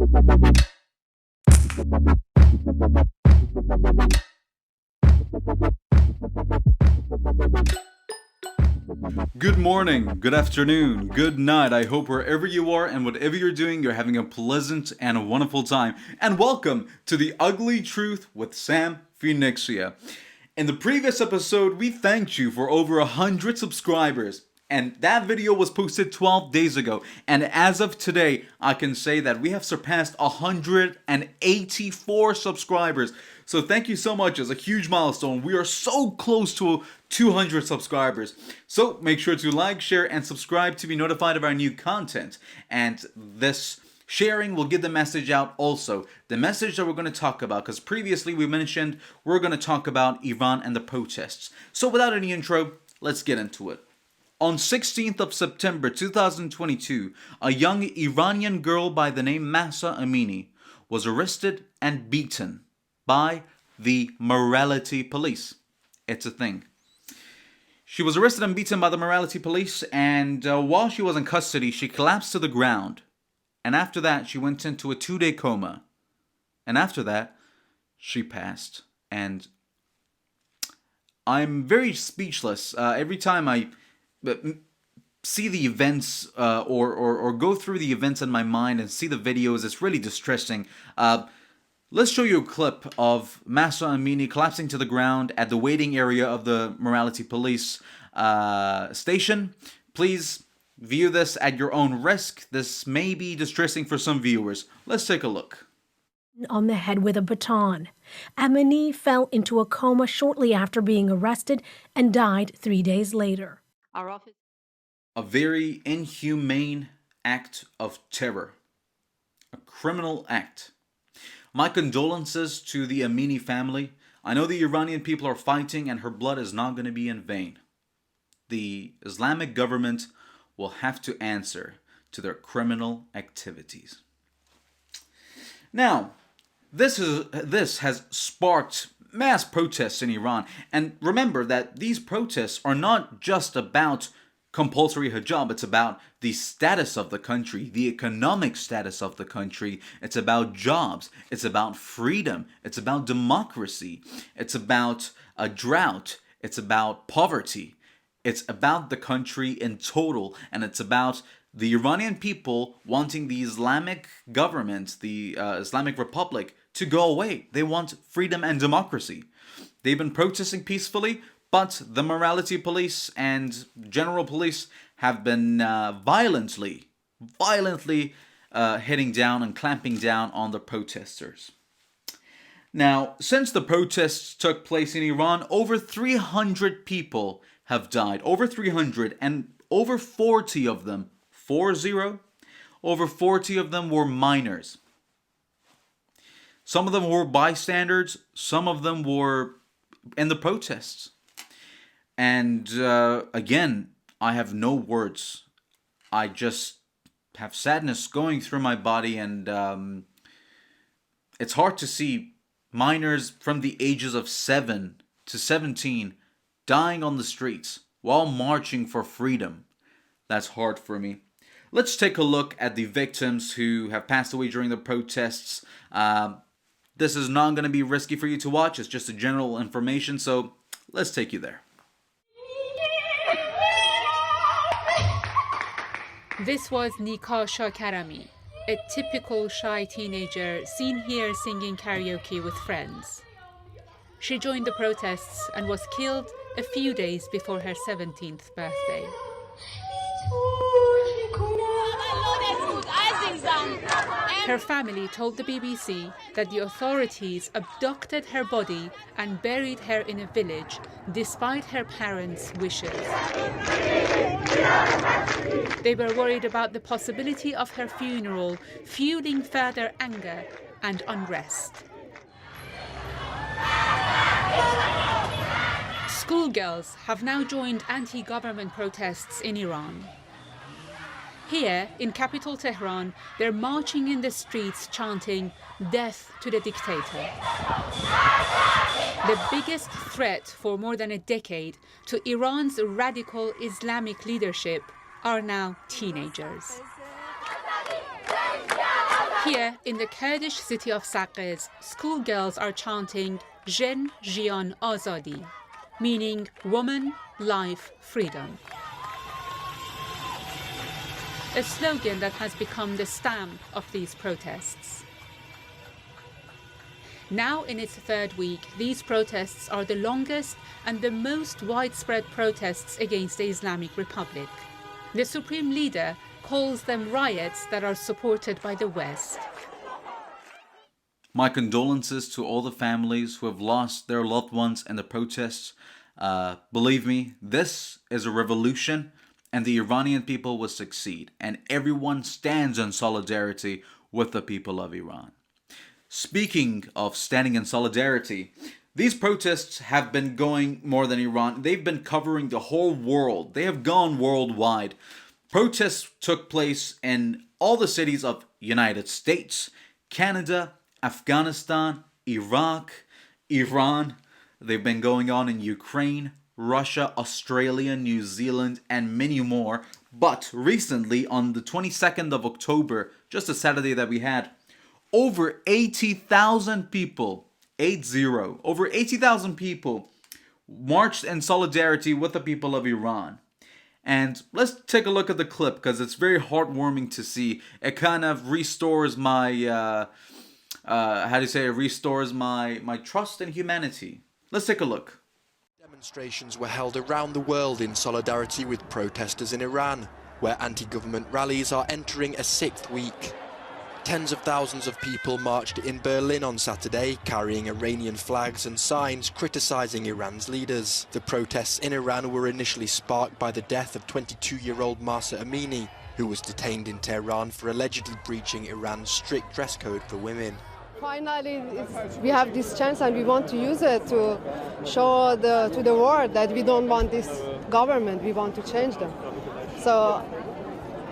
Good morning, good afternoon, good night. I hope wherever you are and whatever you're doing, you're having a pleasant and a wonderful time. And welcome to The Ugly Truth with Sam Phoenixia. In the previous episode, we thanked you for over 100 subscribers. And that video was posted 12 days ago. And as of today, I can say that we have surpassed 184 subscribers. So thank you so much. It's a huge milestone. We are so close to 200 subscribers. So make sure to like, share, and subscribe to be notified of our new content. And this sharing will get the message out also. The message that we're going to talk about, because previously we mentioned we're going to talk about Iran and the protests. So without any intro, let's get into it. On 16th of September 2022, a young Iranian girl by the name Mahsaamini was arrested and beaten by the morality police. It's a thing. She was arrested and beaten by the morality police, and while she was in custody, she collapsed to the ground. And after that, she went into a 2-day coma. And after that, she passed. And I'm very speechless. Every time I see the events or go through the events in my mind and see the videos, it's really distressing. Let's show you a clip of Mahsaamini collapsing to the ground at the waiting area of the morality police station. Please view this at your own risk. This may be distressing for some viewers. Let's take a look. On the head with a baton. Amini fell into a coma shortly after being arrested and died 3 days later. A very inhumane act of terror. A criminal act. My condolences to the Amini family. I know the Iranian people are fighting and her blood is not going to be in vain. The Islamic government will have to answer to their criminal activities. Now, this has sparked mass protests in Iran. And remember that these protests are not just about compulsory hijab. It's about the status of the country, the economic status of the country. It's about jobs. It's about freedom. It's about democracy. It's about a drought. It's about poverty. It's about the country in total. And it's about the Iranian people wanting the Islamic government, the Islamic Republic, to go away. They want freedom and democracy. They've been protesting peacefully, but the morality police and general police have been violently hitting down and clamping down on the protesters. Now, since the protests took place in Iran, over 300 people have died. Over 300, and over 40 of them, over 40 of them were minors. Some of them were bystanders, some of them were in the protests. And again, I have no words. I just have sadness going through my body, and it's hard to see minors from the ages of 7 to 17 dying on the streets while marching for freedom. That's hard for me. Let's take a look at the victims who have passed away during the protests. This is not going to be risky for you to watch. It's just a general information, so let's take you there. This was Nika Shakarami, a typical shy teenager seen here singing karaoke with friends. She joined the protests and was killed a few days before her 17th birthday. Her family told the BBC that the authorities abducted her body and buried her in a village despite her parents' wishes. They were worried about the possibility of her funeral fueling further anger and unrest. Schoolgirls have now joined anti-government protests in Iran. Here, in capital Tehran, they're marching in the streets chanting, "Death to the dictator." The biggest threat for more than a decade to Iran's radical Islamic leadership are now teenagers. Here, in the Kurdish city of Saqqez, schoolgirls are chanting Jen Jian Azadi, meaning woman, life, freedom. A slogan that has become the stamp of these protests. Now in its third week, these protests are the longest and the most widespread protests against the Islamic Republic. The supreme leader calls them riots that are supported by the West. My condolences to all the families who have lost their loved ones in the protests. Believe me, this is a revolution and the Iranian people will succeed, and everyone stands in solidarity with the people of Iran. Speaking of standing in solidarity, these protests have been going more than Iran. They've been covering the whole world. They have gone worldwide. Protests took place in all the cities of United States, Canada, Afghanistan, Iraq, Iran. They've been going on in Ukraine, Russia, Australia, New Zealand, and many more. But recently, on the 22nd of October, just a Saturday that we had, over 80,000 people, over 80,000 people marched in solidarity with the people of Iran. And let's take a look at the clip because it's very heartwarming to see. It kind of restores my, restores my trust in humanity. Let's take a look. Demonstrations were held around the world in solidarity with protesters in Iran, where anti-government rallies are entering a sixth week. Tens of thousands of people marched in Berlin on Saturday, carrying Iranian flags and signs criticising Iran's leaders. The protests in Iran were initially sparked by the death of 22-year-old mahsaamini, who was detained in Tehran for allegedly breaching Iran's strict dress code for women. Finally, we have this chance and we want to use it to show to the world that we don't want this government, we want to change them. So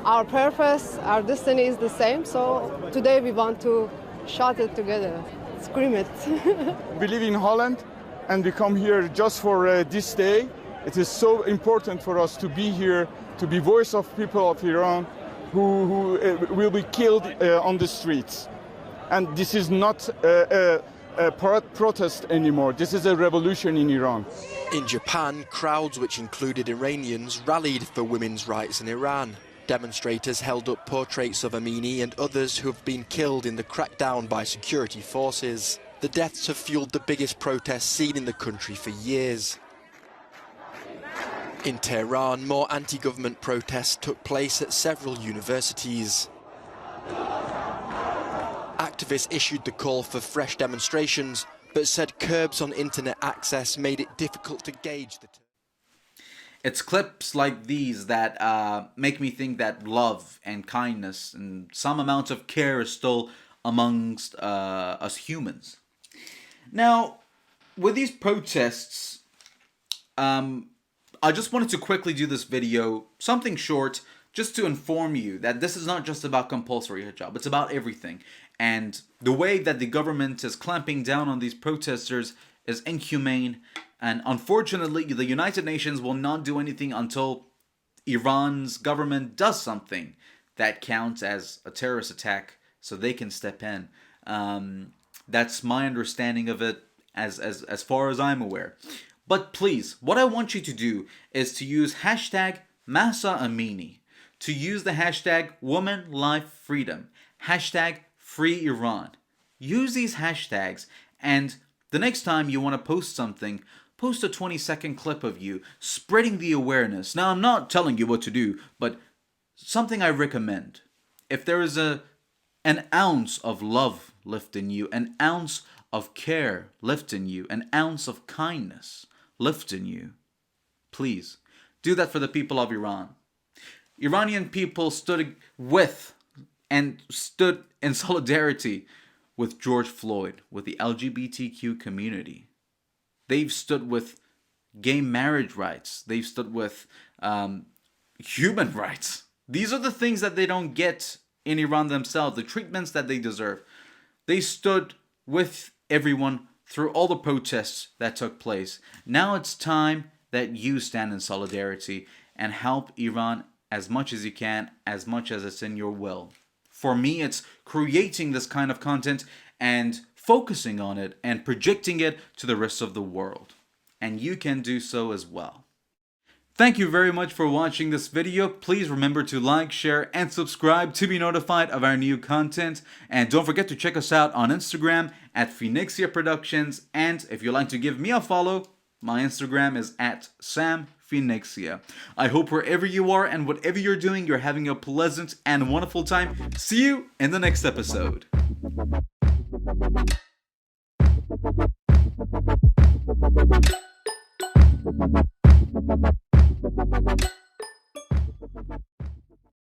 our purpose, our destiny is the same, so today we want to shout it together, scream it. We live in Holland and we come here just for this day. It is so important for us to be here, to be voice of people of Iran who will be killed on the streets. And this is not a protest anymore. This is a revolution in Iran. In Japan, crowds which included Iranians rallied for women's rights in Iran. Demonstrators held up portraits of Amini and others who have been killed in the crackdown by security forces. The deaths have fueled the biggest protests seen in the country for years. In Tehran, more anti-government protests took place at several universities. Activists issued the call for fresh demonstrations, but said curbs on internet access made it difficult to gauge the... It's clips like these that make me think that love and kindness and some amount of care is still amongst us humans. Now, with these protests, I just wanted to quickly do this video, something short, just to inform you that this is not just about compulsory hijab, it's about everything. And the way that the government is clamping down on these protesters is inhumane. And unfortunately, the United Nations will not do anything until Iran's government does something that counts as a terrorist attack so they can step in. That's my understanding of it as far as I'm aware. But please, what I want you to do is to use hashtag mahsaamini, to use the hashtag woman, life, freedom, hashtag free Iran. Use these hashtags, and the next time you want to post something, post a 20-second clip of you spreading the awareness. Now, I'm not telling you what to do, but something I recommend. If there is an ounce of love left in you, an ounce of care left in you, an ounce of kindness left in you, please do that for the people of Iran. Iranian people stood in solidarity with George Floyd, with the LGBTQ community. They've stood with gay marriage rights. They've stood with human rights. These are the things that they don't get in Iran themselves, the treatments that they deserve. They stood with everyone through all the protests that took place. Now it's time that you stand in solidarity and help Iran as much as you can, as much as it's in your will. For me, it's creating this kind of content and focusing on it and projecting it to the rest of the world. And you can do so as well. Thank you very much for watching this video. Please remember to like, share, and subscribe to be notified of our new content. And don't forget to check us out on Instagram at Phoenixia Productions. And if you'd like to give me a follow, my Instagram is at samphoenixia. I hope wherever you are and whatever you're doing, you're having a pleasant and wonderful time. See you in the next episode.